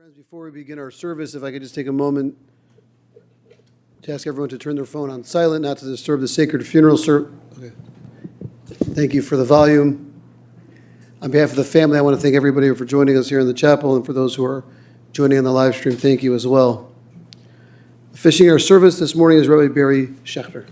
Friends, before we begin our service, if I could just take a moment to ask everyone to turn their phone on silent, not to disturb the sacred funeral service. Okay. Thank you for the volume. On behalf of the family, I want to thank everybody for joining us here in the chapel, and for those who are joining on the live stream, thank you as well. Officiating our service this morning is Rabbi Barry Schnair.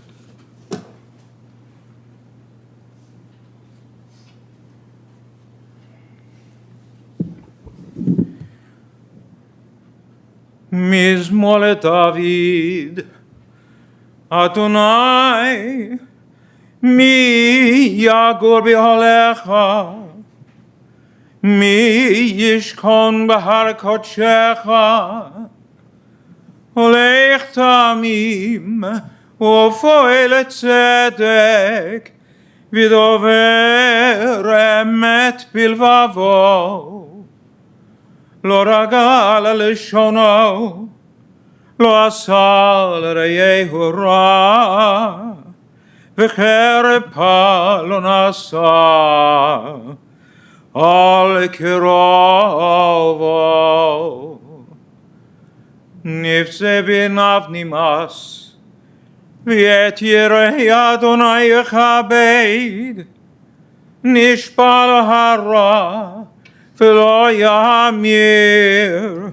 מזמור לדוד, אדוני, מי יגור באוהליך? מי ישכון בהר קודשך? הולך תמים ופועל צדק, ודובר אמת בלבבו. לא רגע ללשונו, לא עשה לרעהו רע, וחרפה לא נשא על קרובו. נפצה בעיניו נמאס, ואת יראי אדוני יכבד, נשבע לו הרע, ולא יאמיר,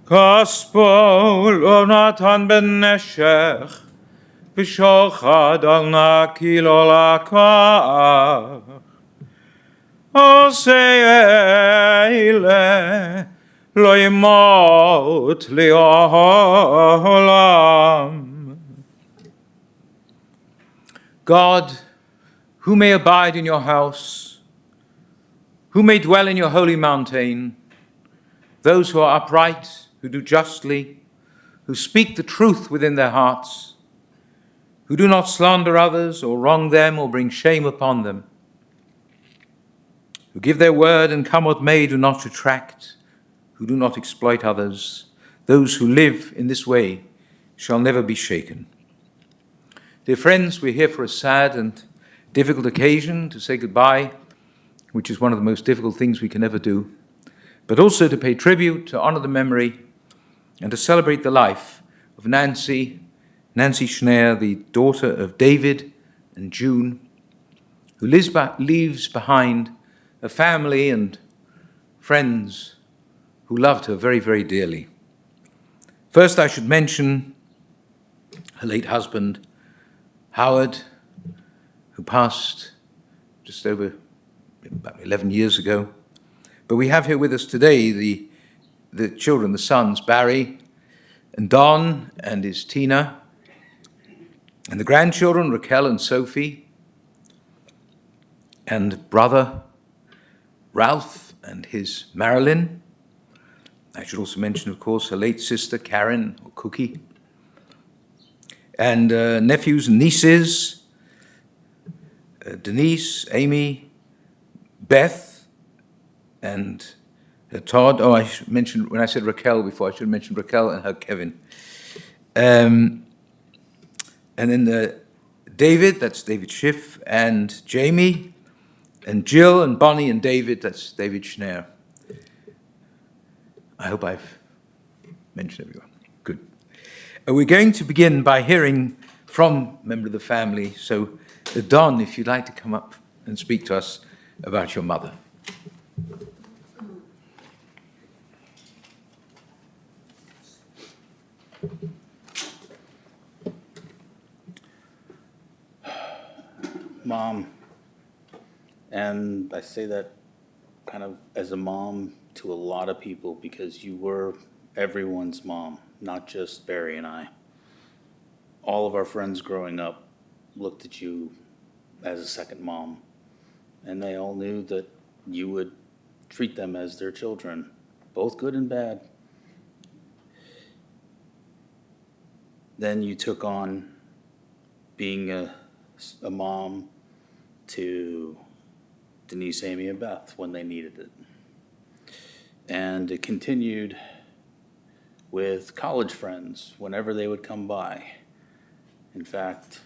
כספו לא נתן בנשך, ושוחד אל נקי לא לקח. עושה אלה לא ימות לעולם. God, who may abide in your house, who may dwell in your holy mountain, those who are upright, who do justly, who speak the truth within their hearts, who do not slander others or wrong them or bring shame upon them, who give their word and come what may, do not retract, who do not exploit others, those who live in this way shall never be shaken. Dear friends, we're here for a sad and difficult occasion to say goodbye, which is one of the most difficult things we can ever do, but also to pay tribute, to honor the memory, and to celebrate the life of Nancy Schnair, the daughter of David and June, who leaves behind a family and friends who loved her very, very dearly. First, I should mention her late husband, Howard, who passed just over about 11 years ago. But we have here with us today the children, the sons, Barry and Don and his Tina, and the grandchildren, Raquel and Sophie, and brother Ralph and his Marilyn. I should also mention, of course, her late sister, Karen, or Cookie, and nephews and nieces, Denise, Amy, Beth, and Todd. Oh, I should mention, when I said Raquel before, I should have mentioned Raquel and her Kevin. And then David, that's David Schiff, and Jamie, and Jill, and Bonnie, and David, that's David Schnair. I hope I've mentioned everyone. Good. We're going to begin by hearing from a member of the family. So, Don, if you'd like to come up and speak to us about your mother. Mom, and I say that kind of as a mom to a lot of people because you were everyone's mom, not just Barry and I. All of our friends growing up looked at you as a second mom, and they all knew that you would treat them as their children, both good and bad. Then you took on being a mom to Denise, Amy, and Beth when they needed it. And it continued with college friends whenever they would come by. In fact,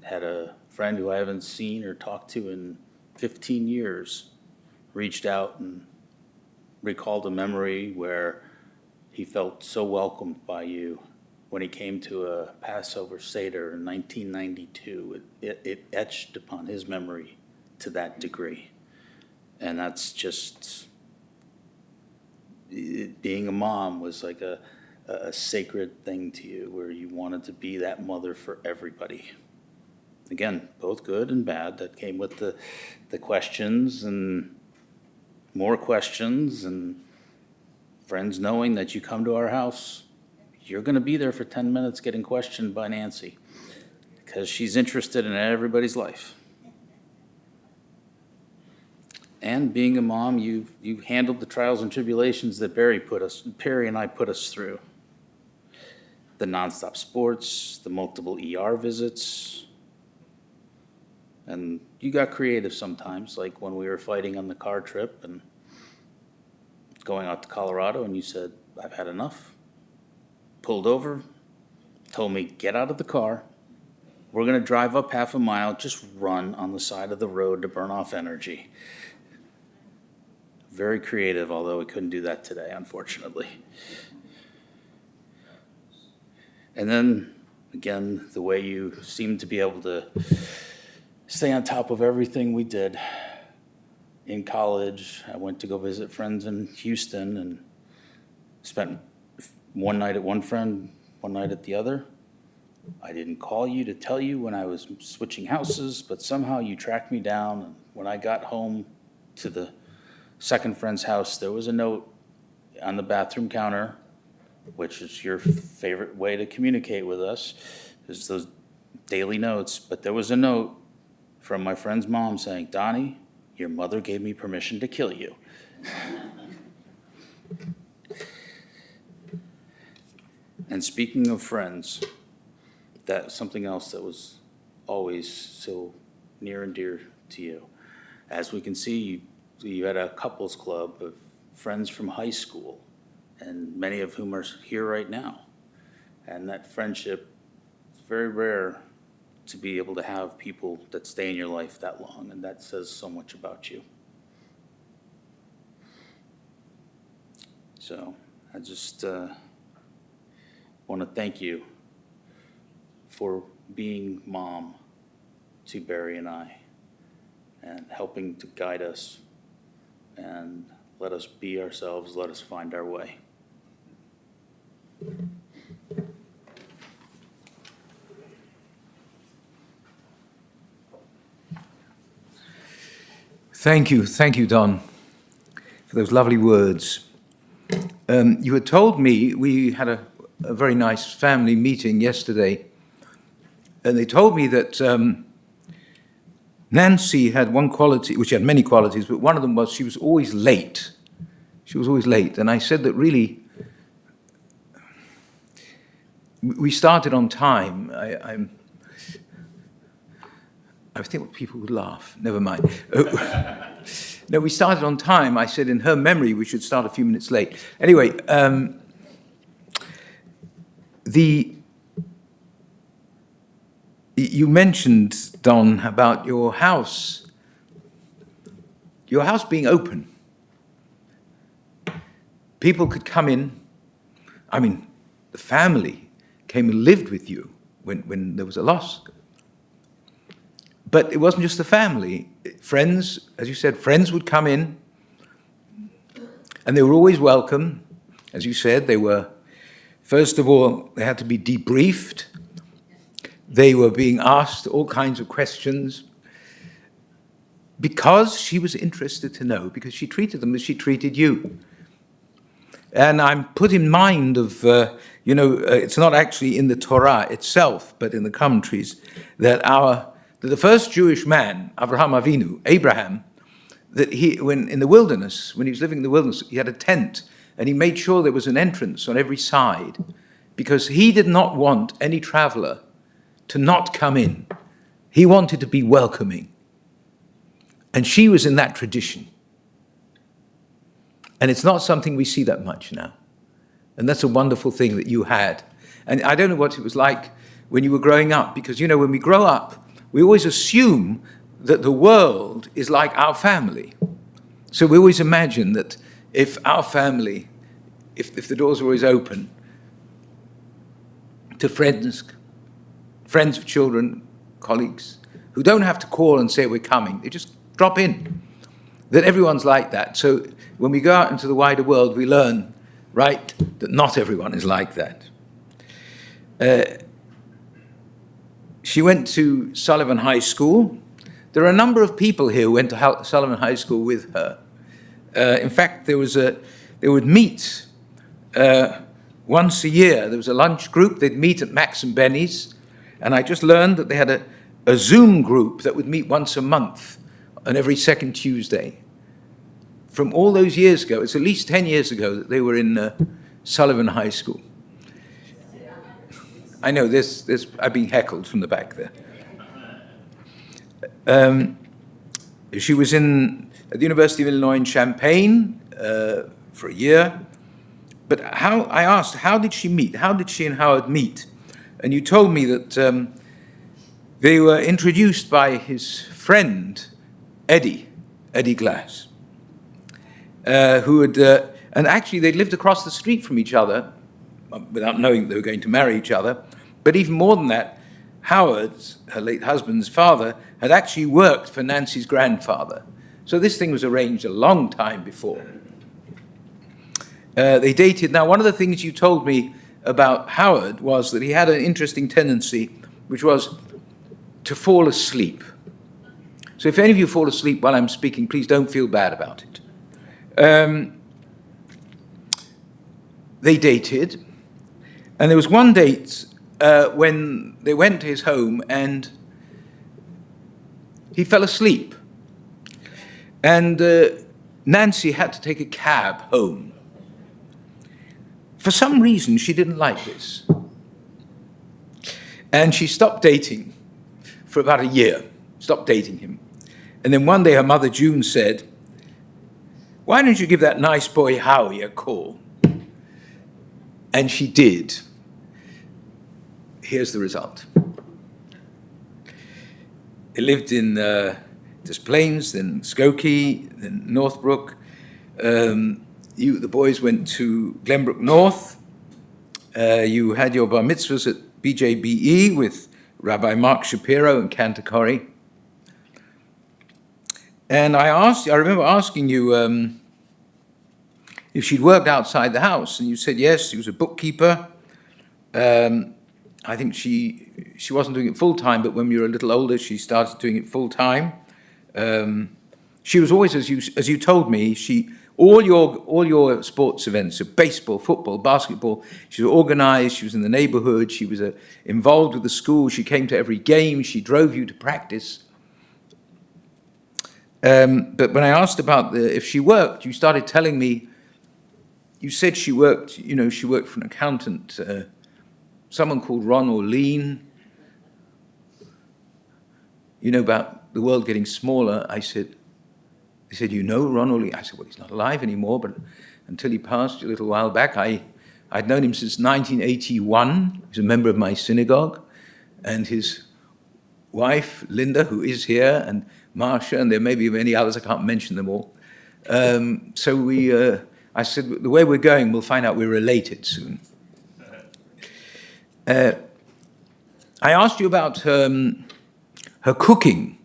had a friend who I haven't seen or talked to in 15 years reached out and recalled a memory where he felt so welcomed by you when he came to a Passover Seder in 1992. It etched upon his memory to that degree. And that's just, being a mom was like a sacred thing to you, where you wanted to be that mother for everybody. Again, both good and bad, that came with the questions and more questions, and friends knowing that you come to our house, you're going to be there for 10 minutes getting questioned by Nancy, because she's interested in everybody's life. And being a mom, you handled the trials and tribulations that Perry and I put us through. The nonstop sports, the multiple ER visits. And you got creative sometimes, like when we were fighting on the car trip and going out to Colorado, and you said, I've had enough. Pulled over, told me, get out of the car. We're going to drive up half a mile, just run on the side of the road to burn off energy. Very creative, although we couldn't do that today, unfortunately. And then, again, the way you seemed to be able to stay on top of everything we did. In college, I went to go visit friends in Houston and spent one night at one friend, one night at the other. I didn't call you to tell you when I was switching houses, but somehow you tracked me down. And when I got home to the second friend's house, there was a note on the bathroom counter, which is your favorite way to communicate with us, is those daily notes. But there was a note from my friend's mom saying, Donnie, your mother gave me permission to kill you. And speaking of friends, that's something else that was always so near and dear to you. As we can see, you had a couples club of friends from high school, and many of whom are here right now. And that friendship is very rare to be able to have people that stay in your life that long, and that says so much about you. So I just want to thank you for being mom to Barry and I, and helping to guide us and let us be ourselves, let us find our way. Thank you, Don, for those lovely words. You had told me, we had a very nice family meeting yesterday, and they told me that Nancy had one quality, which had many qualities, but one of them was she was always late. She was always late, and I said that really, we started on time. I think people would laugh. Never mind. No, we started on time. I said in her memory we should start a few minutes late. Anyway, you mentioned, Don, about your house being open. People could come in. I mean, the family came and lived with you when there was a loss. But it wasn't just the family. Friends, as you said, friends would come in, and they were always welcome. As you said, they were, first of all, they had to be debriefed. They were being asked all kinds of questions because she was interested to know, because she treated them as she treated you. And I'm put in mind of, it's not actually in the Torah itself, but in the commentaries, that the first Jewish man, Avraham Avinu, Abraham, that when in the wilderness, when he was living in the wilderness, he had a tent, and he made sure there was an entrance on every side, because he did not want any traveler to not come in. He wanted to be welcoming. And she was in that tradition. And it's not something we see that much now. And that's a wonderful thing that you had. And I don't know what it was like when you were growing up, because, when we grow up, we always assume that the world is like our family. So we always imagine that, if our family, if the doors were always open to friends of children, colleagues, who don't have to call and say we're coming. They just drop in. That everyone's like that. So when we go out into the wider world, we learn, right, that not everyone is like that. She went to Sullivan High School. There are a number of people here who went to Sullivan High School with her. In fact, they would meet once a year. There was a lunch group. They'd meet at Max and Benny's. And I just learned that they had a Zoom group that would meet once a month on every second Tuesday. From all those years ago, it's at least 10 years ago that they were in Sullivan High School. I know, I've been heckled from the back there. She was at the University of Illinois in Champaign for a year. But I asked, how did she meet? How did she and Howard meet? And you told me that they were introduced by his friend, Eddie Glass, who had, and actually they'd lived across the street from each other without knowing they were going to marry each other. But even more than that, Howard, her late husband's father, had actually worked for Nancy's grandfather. So this thing was arranged a long time before. They dated. Now, one of the things you told me about Howard was that he had an interesting tendency, which was to fall asleep. So if any of you fall asleep while I'm speaking, please don't feel bad about it. They dated, and there was one date when they went to his home and he fell asleep. And Nancy had to take a cab home. For some reason, she didn't like this. And she stopped dating for about a year, stopped dating him. And then one day her mother, June, said, "Why don't you give that nice boy Howie a call?" And she did. Here's the result. They lived in Des Plaines, then Skokie, then Northbrook. The boys went to Glenbrook North. You had your bar mitzvahs at BJBE with Rabbi Mark Shapiro and Cantor Corrie. And I remember asking you if she'd worked outside the house, and you said yes, she was a bookkeeper. I think she wasn't doing it full-time, but when we were a little older, she started doing it full-time. She was always, as you told me, all your sports events, so baseball, football, basketball, she was organized, she was in the neighborhood, she was involved with the school, she came to every game, she drove you to practice. But when I asked about if she worked, you started telling me, you said she worked for an accountant, someone called Ron Orlean. You know about the world getting smaller. They said, you know Ron Orlean? I said, well, he's not alive anymore, but until he passed a little while back, I'd known him since 1981. He's a member of my synagogue. And his wife, Linda, who is here, and Marcia, and there may be many others, I can't mention them all. So I said, the way we're going, we'll find out we're related soon. I asked you about her cooking.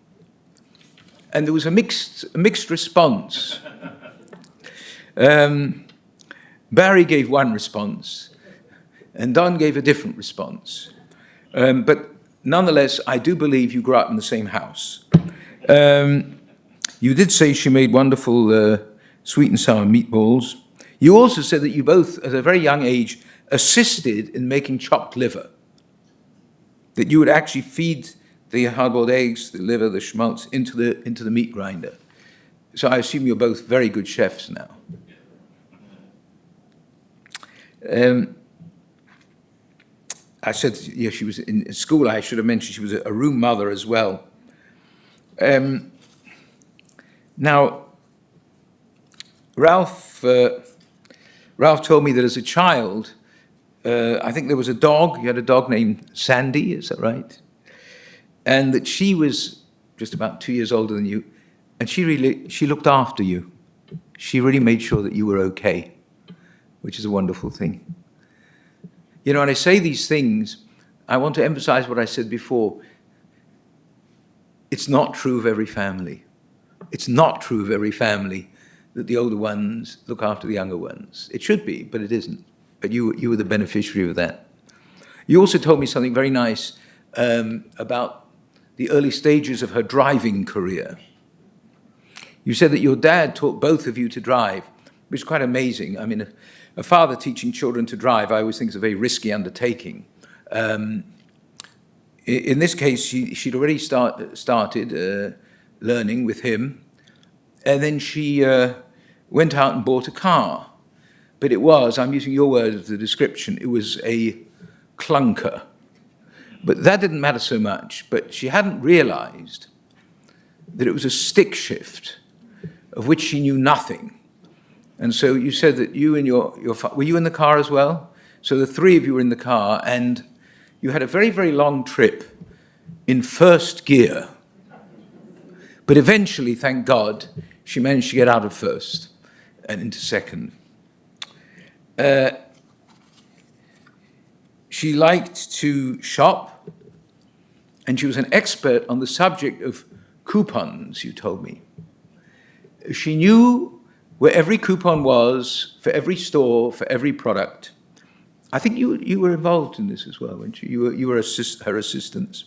And there was a mixed response. Barry gave one response, and Don gave a different response. But nonetheless, I do believe you grew up in the same house. You did say she made wonderful sweet and sour meatballs. You also said that you both, at a very young age, assisted in making chopped liver. That you would actually feed the hard-boiled eggs, the liver, the schmaltz, into the meat grinder. So I assume you're both very good chefs now. I said, yeah, she was in school. I should have mentioned she was a room mother as well. Now, Ralph told me that as a child, I think there was a dog. You had a dog named Sandy, is that right? And that she was just about 2 years older than you, and she looked after you. she really made sure that you were okay, which is a wonderful thing. You know, when I say these things, I want to emphasize what I said before. It's not true of every family. It's not true of every family that the older ones look after the younger ones. It should be, but it isn't. But you were the beneficiary of that. You also told me something very nice about the early stages of her driving career. You said that your dad taught both of you to drive, which is quite amazing. I mean, a father teaching children to drive, I always think is a very risky undertaking. In this case, she'd already started learning with him, and then she went out and bought a car. But it was, I'm using your word as the description, it was a clunker. But that didn't matter so much, but she hadn't realized that it was a stick shift of which she knew nothing. And so you said that you and your were you in the car as well? So the three of you were in the car, and you had a very, very long trip in first gear. But eventually, thank God, she managed to get out of first and into second. She liked to shop, and she was an expert on the subject of coupons, you told me. She knew where every coupon was, for every store, for every product. I think you were involved in this as well, weren't you? You were her assistants.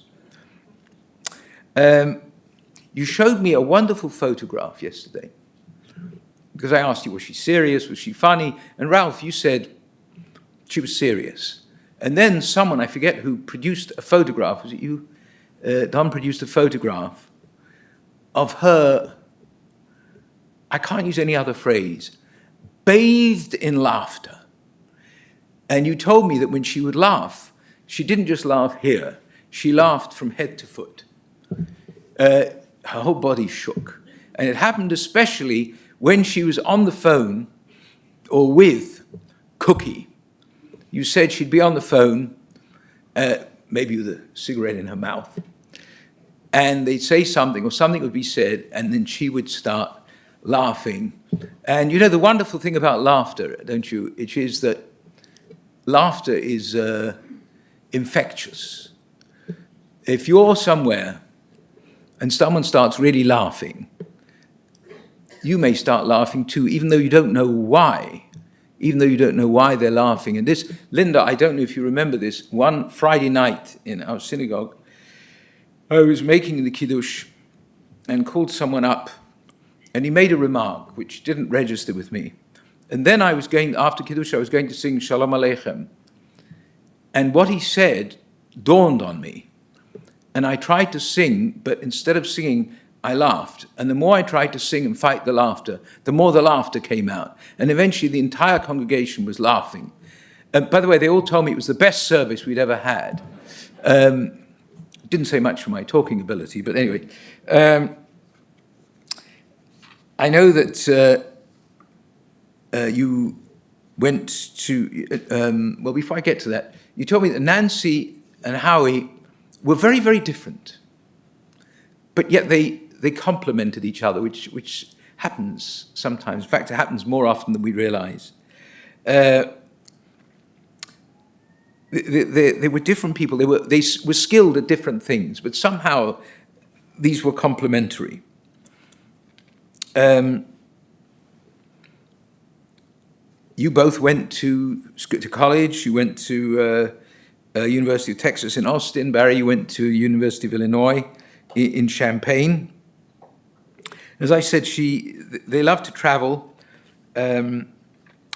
You showed me a wonderful photograph yesterday, because I asked you, was she serious, was she funny? And Ralph, you said she was serious. And then someone, I forget who, produced a photograph. Was it you? Don produced a photograph of her, I can't use any other phrase, bathed in laughter. And you told me that when she would laugh, she didn't just laugh here, she laughed from head to foot. Her whole body shook. And it happened especially when she was on the phone or with Cookie. You said she'd be on the phone, maybe with a cigarette in her mouth, and they'd say something, or something would be said, and then she would start laughing. And you know the wonderful thing about laughter, don't you? It is that laughter is infectious. If you're somewhere and someone starts really laughing, you may start laughing too, even though you don't know why. Even though you don't know why they're laughing. And this, Linda, I don't know if you remember this, one Friday night in our synagogue, I was making the Kiddush and called someone up, and he made a remark which didn't register with me. And then after Kiddush, I was going to sing Shalom Aleichem. And what he said dawned on me. And I tried to sing, but instead of singing, I laughed. And the more I tried to sing and fight the laughter, the more the laughter came out. And eventually the entire congregation was laughing. By the way, they all told me it was the best service we'd ever had. Didn't say much for my talking ability, but anyway. I know that you went to, well, before I get to that, you told me that Nancy and Howie were very, very different. But yet they complemented each other, which happens sometimes. In fact, it happens more often than we realize. They were different people. They were skilled at different things, but somehow these were complementary. You both went to college. You went to University of Texas in Austin. Barry, you went to University of Illinois in Champaign. As I said, they loved to travel.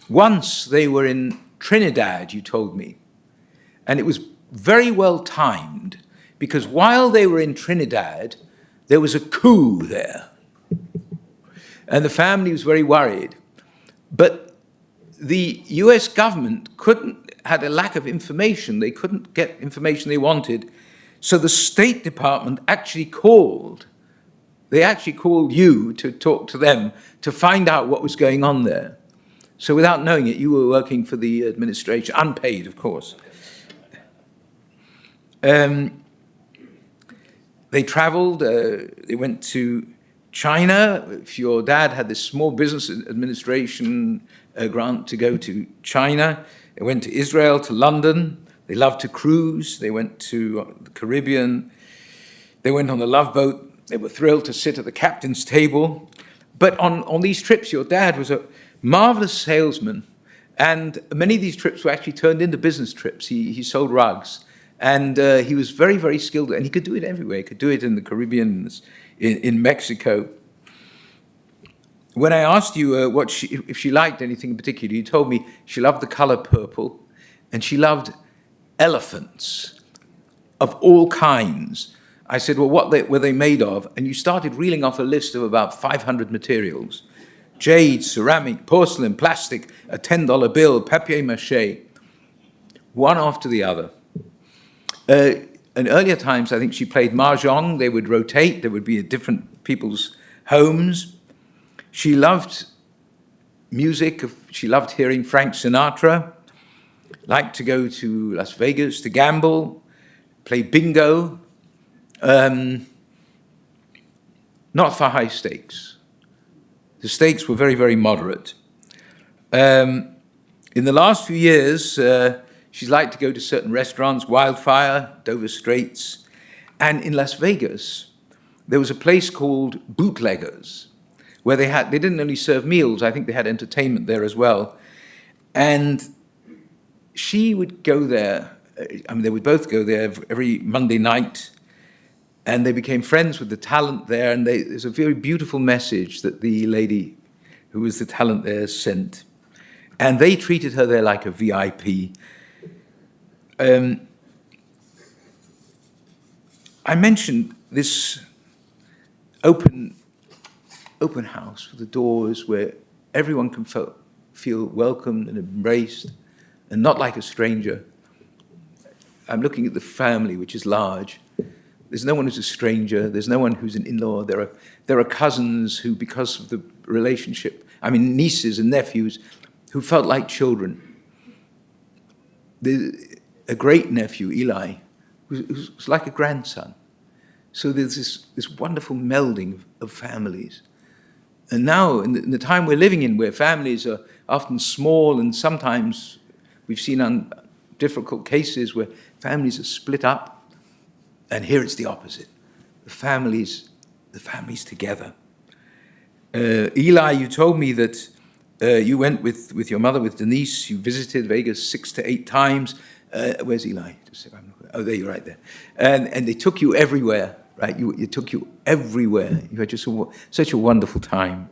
Once they were in Trinidad, you told me, and it was very well timed, because while they were in Trinidad, there was a coup there. And the family was very worried. But the US government had a lack of information. They couldn't get information they wanted. So the State Department actually called you to talk to them to find out what was going on there. So without knowing it, you were working for the administration, unpaid, of course. They traveled, they went to China, if your dad had this small business administration grant to go to China, they went to Israel, to London. They loved to cruise. They went to the Caribbean. They went on the Love Boat. They were thrilled to sit at the captain's table. But on these trips, your dad was a marvelous salesman. And many of these trips were actually turned into business trips. He sold rugs. And he was very, very skilled. And he could do it everywhere. He could do it in the Caribbean, in Mexico. When I asked you if she liked anything in particular, you told me she loved the color purple. And she loved elephants of all kinds. I said, well, what were they made of? And you started reeling off a list of about 500 materials. Jade, ceramic, porcelain, plastic, a $10 bill, papier-mâché, one after the other. In earlier times, I think she played mahjong. They would rotate. They would be at different people's homes. She loved music. She loved hearing Frank Sinatra. Liked to go to Las Vegas to gamble, play bingo. Not for high stakes. The stakes were very, very moderate. In the last few years, she's liked to go to certain restaurants, Wildfire, Dover Straits, and in Las Vegas, there was a place called Bootleggers, where they didn't only serve meals, I think they had entertainment there as well. And she would go there, they would both go there every Monday night, and they became friends with the talent there, and there's a very beautiful message that the lady who was the talent there sent. And they treated her there like a VIP. I mentioned this open house with the doors where everyone can feel welcomed and embraced and not like a stranger. I'm looking at the family, which is large. There's no one who's a stranger. There's no one who's an in-law. There are cousins who, because of the relationship, nieces and nephews, who felt like children. A great nephew, Eli, was like a grandson. So there's this wonderful melding of families. And now, in the time we're living in, where families are often small, and sometimes we've seen difficult cases where families are split up, and here it's the opposite. The families together. Eli, you told me that you went with your mother, with Denise. You visited Vegas 6 to 8 times. Where's Eli? Oh, there, you're right there. And they took you everywhere, right? It took you everywhere. You had just such a wonderful time.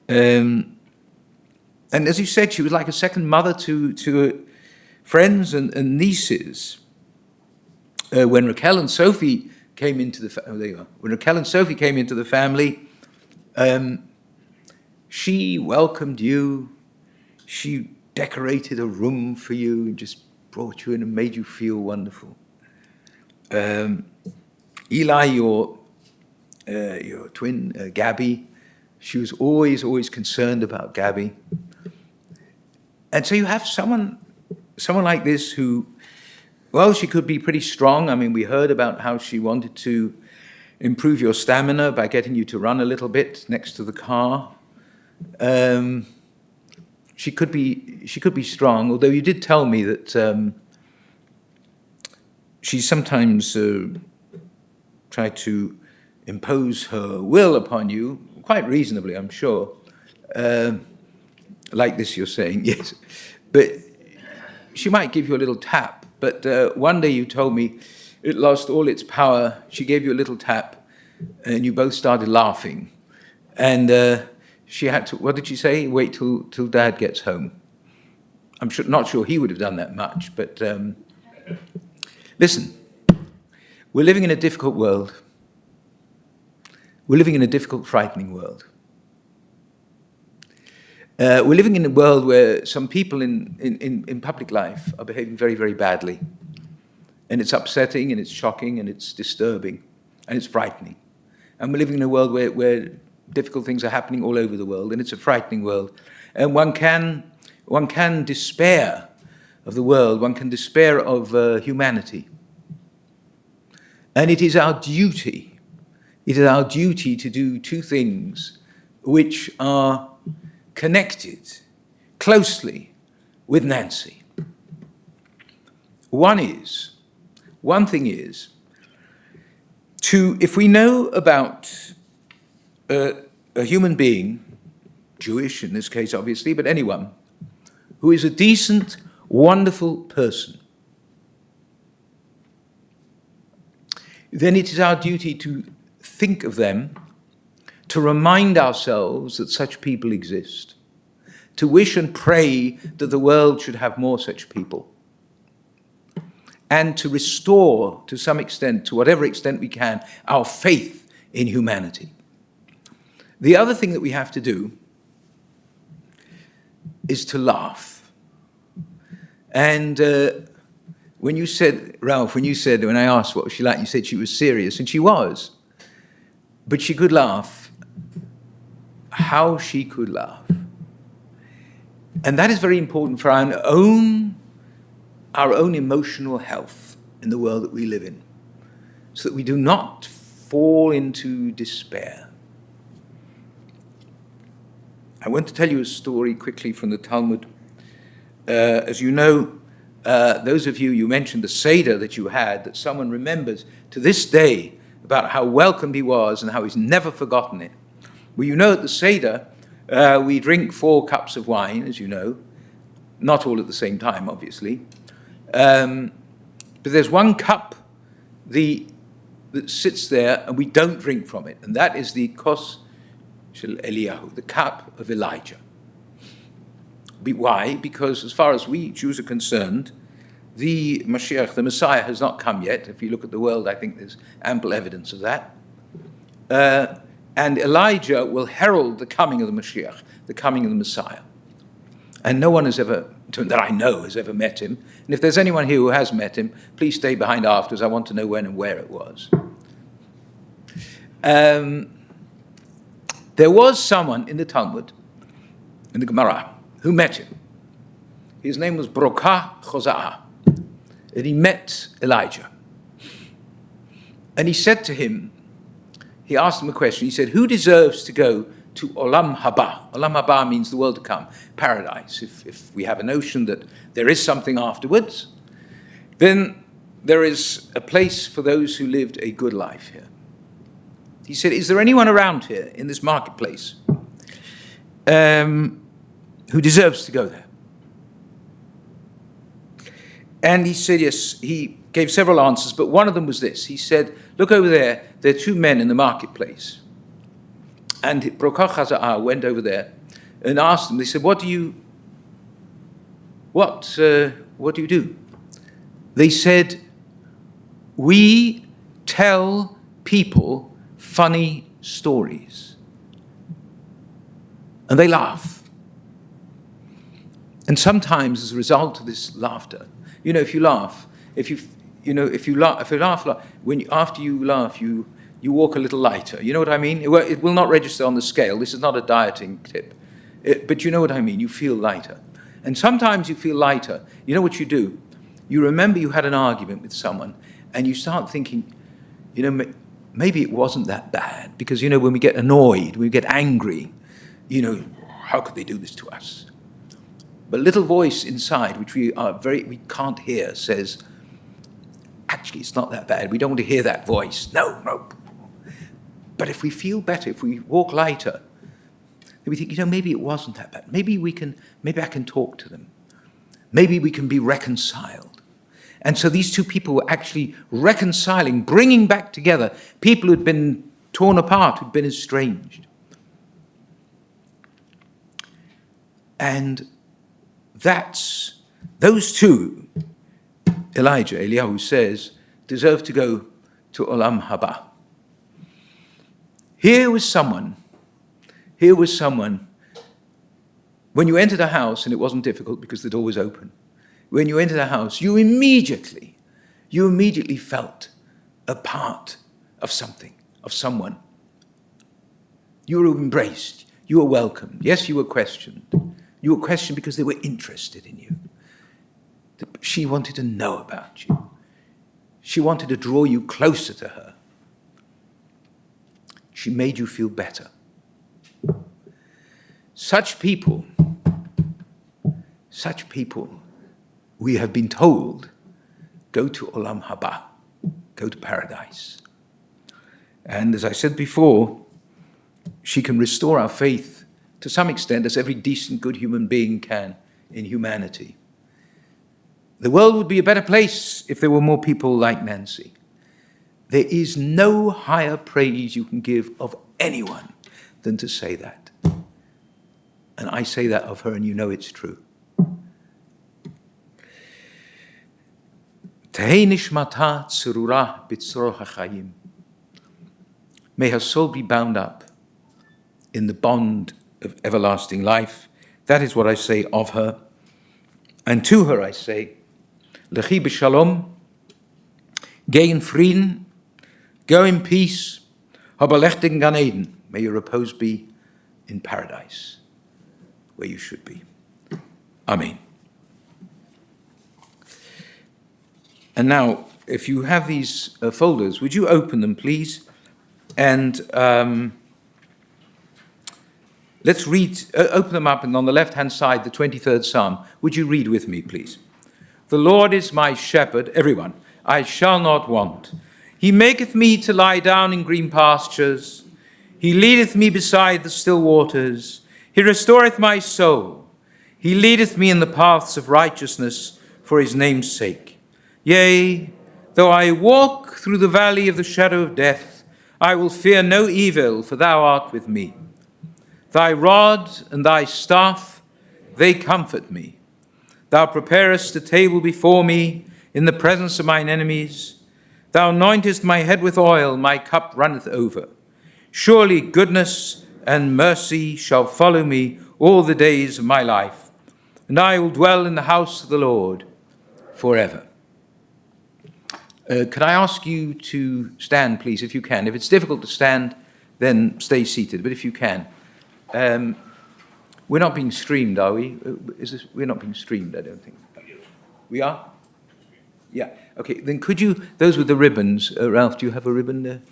And as you said, she was like a second mother to friends and nieces. When Raquel and Sophie came into the When Raquel and Sophie came into the family, she welcomed you. She decorated a room for you and just brought you in and made you feel wonderful. Eli, your twin, Gabby, she was always concerned about Gabby. And so you have someone like this who, well, she could be pretty strong. We heard about how she wanted to improve your stamina by getting you to run a little bit next to the car. She could be strong, although you did tell me that she sometimes tried to impose her will upon you, quite reasonably, I'm sure. Like this, you're saying, yes. But she might give you a little tap. But one day you told me it lost all its power. She gave you a little tap, and you both started laughing. And she had to, what did she say? Wait till Dad gets home. I'm not sure he would have done that much, but listen, we're living in a difficult world. We're living in a difficult, frightening world. We're living in a world where some people in public life are behaving very, very badly. And it's upsetting, and it's shocking, and it's disturbing, and it's frightening. And we're living in a world where difficult things are happening all over the world, and it's a frightening world. And one can despair of the world. One can despair of humanity. And it is our duty it is our duty to do two things which are connected closely with Nancy. One thing is, if we know about a human being, Jewish in this case obviously, but anyone, who is a decent, wonderful person, then it is our duty to think of them, to remind ourselves that such people exist, to wish and pray that the world should have more such people, and to restore, to some extent, to whatever extent we can, our faith in humanity. The other thing that we have to do is to laugh. And when you said, Ralph, when I asked what was she like, you said she was serious, and she was. But she could laugh. How she could laugh. And that is very important for our own emotional health in the world that we live in, so that we do not fall into despair. I want to tell you a story quickly from the Talmud. As you know, those of you mentioned the Seder that you had, that someone remembers to this day about how welcome he was and how he's never forgotten it. Well, you know, at the Seder, we drink 4 cups of wine, as you know, not all at the same time, obviously. But there's 1 cup that sits there and we don't drink from it, and that is the kos shel Eliyahu, the cup of Elijah. Why? Because as far as we Jews are concerned, the Mashiach, the Messiah, has not come yet. If you look at the world, I think there's ample evidence of that. And Elijah will herald the coming of the Mashiach, the coming of the Messiah. And no one has ever, that I know, has ever met him. And if there's anyone here who has met him, please stay behind afterwards. I want to know when and where it was. There was someone in the Talmud, in the Gemara, who met him. His name was Brokah Choza'ah. And he met Elijah. And he said to him, he asked him a question. He said, who deserves to go to Olam Haba? Olam Haba means the world to come, paradise. If we have a notion that there is something afterwards, then there is a place for those who lived a good life here. He said, is there anyone around here in this marketplace who deserves to go there? And he said, yes. He gave several answers, but one of them was this. He said, look over there, there are 2 men in the marketplace. And Brokah Chaza'ah went over there and asked them, they said, what do you do? They said, we tell people funny stories. And they laugh. And sometimes as a result of this laughter, you know, if you laugh, after you laugh, you walk a little lighter. You know what I mean? It will not register on the scale. This is not a dieting tip. But you know what I mean? You feel lighter. And sometimes you feel lighter. You know what you do? You remember you had an argument with someone, and you start thinking, you know, maybe it wasn't that bad. Because, you know, when we get annoyed, when we get angry, you know, how could they do this to us? But a little voice inside, which we can't hear, says, actually, it's not that bad. We don't want to hear that voice. No. But if we feel better, if we walk lighter, then we think, you know, maybe it wasn't that bad. Maybe I can talk to them. Maybe we can be reconciled. And so these 2 people were actually reconciling, bringing back together people who'd been torn apart, who'd been estranged. And those 2, Eliyahu says, deserve to go to Olam Haba. Here was someone, when you entered a house, and it wasn't difficult because the door was open, when you entered a house, you immediately felt a part of something, of someone. You were embraced, you were welcomed. Yes, you were questioned. You were questioned because they were interested in you. She wanted to know about you. She wanted to draw you closer to her. She made you feel better. Such people, we have been told, go to Olam Haba, go to paradise. And as I said before, she can restore our faith to some extent, as every decent, good human being can in humanity. The world would be a better place if there were more people like Nancy. There is no higher praise you can give of anyone than to say that. And I say that of her, and you know it's true. Tehei nishmata tzurura b'tzror hachayim. May her soul be bound up in the bond of everlasting life. That is what I say of her. And to her I say, Lechi b'shalom, geh in Frieden, go in peace, habalech in Gan Eden. May your repose be in paradise, where you should be. Amen. And now, if you have these folders, would you open them, please? And let's read, open them up, and on the left-hand side, the 23rd Psalm. Would you read with me, please? The Lord is my shepherd, everyone, I shall not want. He maketh me to lie down in green pastures. He leadeth me beside the still waters. He restoreth my soul. He leadeth me in the paths of righteousness for his name's sake. Yea, though I walk through the valley of the shadow of death, I will fear no evil, for thou art with me. Thy rod and thy staff, they comfort me. Thou preparest a table before me in the presence of mine enemies. Thou anointest my head with oil, my cup runneth over. Surely goodness and mercy shall follow me all the days of my life, and I will dwell in the house of the Lord forever. Could I ask you to stand, please, if you can? If it's difficult to stand, then stay seated, but if you can. We're not being streamed, are we? We're not being streamed, I don't think. We are? Yeah. Okay, then could you, those with the ribbons, Ralph, do you have a ribbon there?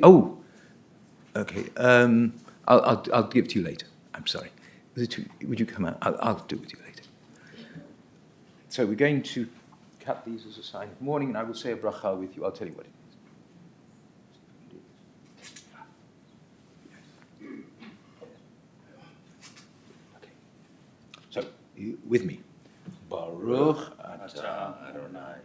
Oh, okay. I'll give it to you later. I'm sorry. Would you come out? I'll do it with you later. So we're going to cut these as a sign of mourning, and I will say a bracha with you. I'll tell you what it is. Okay. So, with me. Baruch Atah Adonai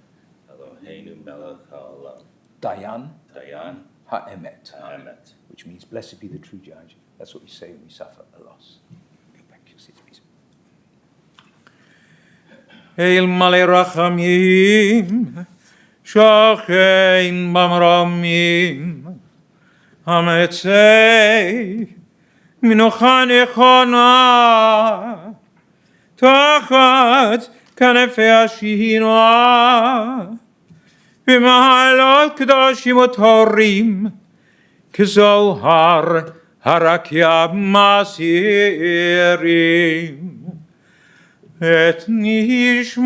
Eloheinu melech haolam. Dayan Dayan ha'emet, ha'emet. which means blessed be the true judge. That's what we say when we suffer a loss. Go back to your seat, please. Hail Malei Rachamim, Shochein Bamramim, Hametzei Minocha Nechona, Tachat Kanefei Ashina, B'mahalot Kedoshim Utorim, Kezohar Harakia Masirim. Et nishmat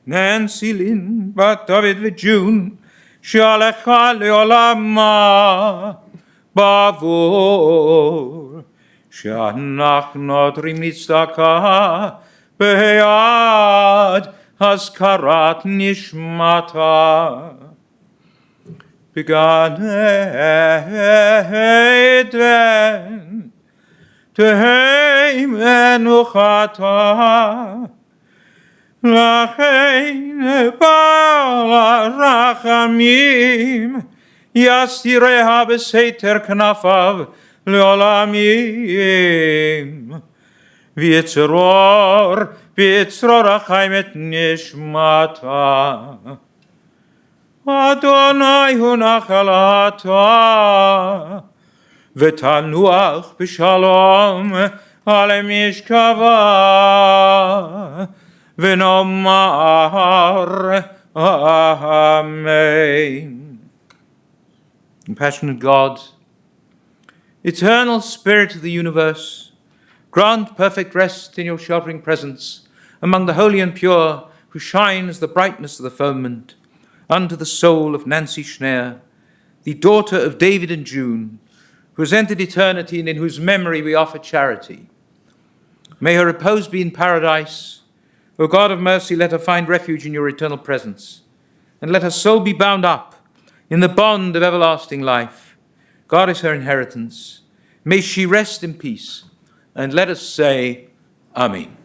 Nancy Lynn bat David v'June Shalecha le'olama bavor She'anach nodrim nitzedaka be'yad hazkarat nishmata Began Eden Tehei menuchata, lachein bala rachamim, yasireha beseter knafav leolamim. V'yitzror achayim et nishmata. Adonai hu nachalata. ותנוח בשלום על משכבה ונאמר אמן. Compassionate God, eternal Spirit of the universe, grant perfect rest in your sheltering presence among the holy and pure who shine as the brightness of the firmament unto the soul of Nancy Schnair, the daughter of David and June, who has entered eternity and in whose memory we offer charity. May her repose be in paradise. O God of mercy, let her find refuge in your eternal presence, and let her soul be bound up in the bond of everlasting life. God is her inheritance. May she rest in peace, and let us say, Amen.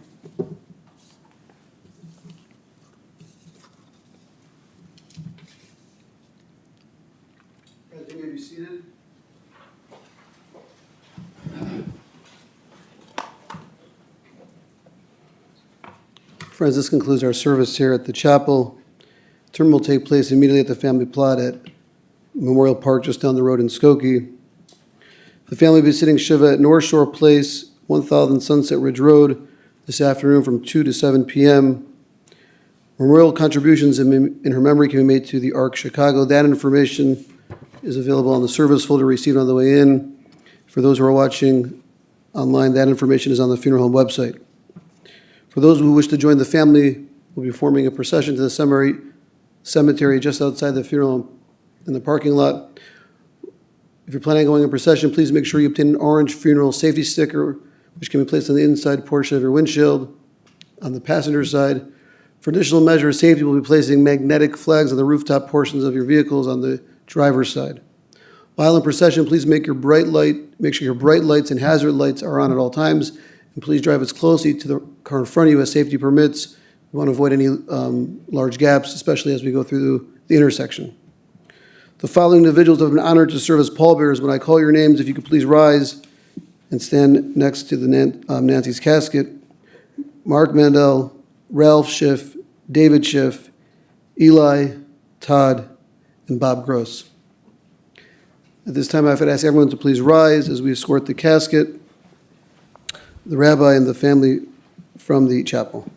Guys, you may be seated. Friends, this concludes our service here at the chapel. Term will take place immediately at the family plot at Memorial Park just down the road in Skokie. The family will be sitting Shiva at North Shore Place, 1000 Sunset Ridge Road, this afternoon from 2 to 7 p.m. Memorial contributions in her memory can be made to the Ark Chicago. That information is available on the service folder received on the way in. For those who are watching online, that information is on the funeral home website. For those who wish to join the family, we'll be forming a procession to the cemetery just outside the funeral home in the parking lot. If you're planning on going in procession, please make sure you obtain an orange funeral safety sticker, which can be placed on the inside portion of your windshield on the passenger side. For additional measure of safety, we'll be placing magnetic flags on the rooftop portions of your vehicles on the driver's side. While in procession, please make sure your bright lights and hazard lights are on at all times, and please drive as closely to the car in front of you as safety permits. We want to avoid any large gaps, especially as we go through the intersection. The following individuals have been honored to serve as pallbearers. When I call your names, if you could please rise and stand next to the Nancy's casket. Mark Mandel, Ralph Schiff, David Schiff, Eli, Todd, and Bob Gross. At this time, I would ask everyone to please rise as we escort the casket, the rabbi, and the family from the chapel.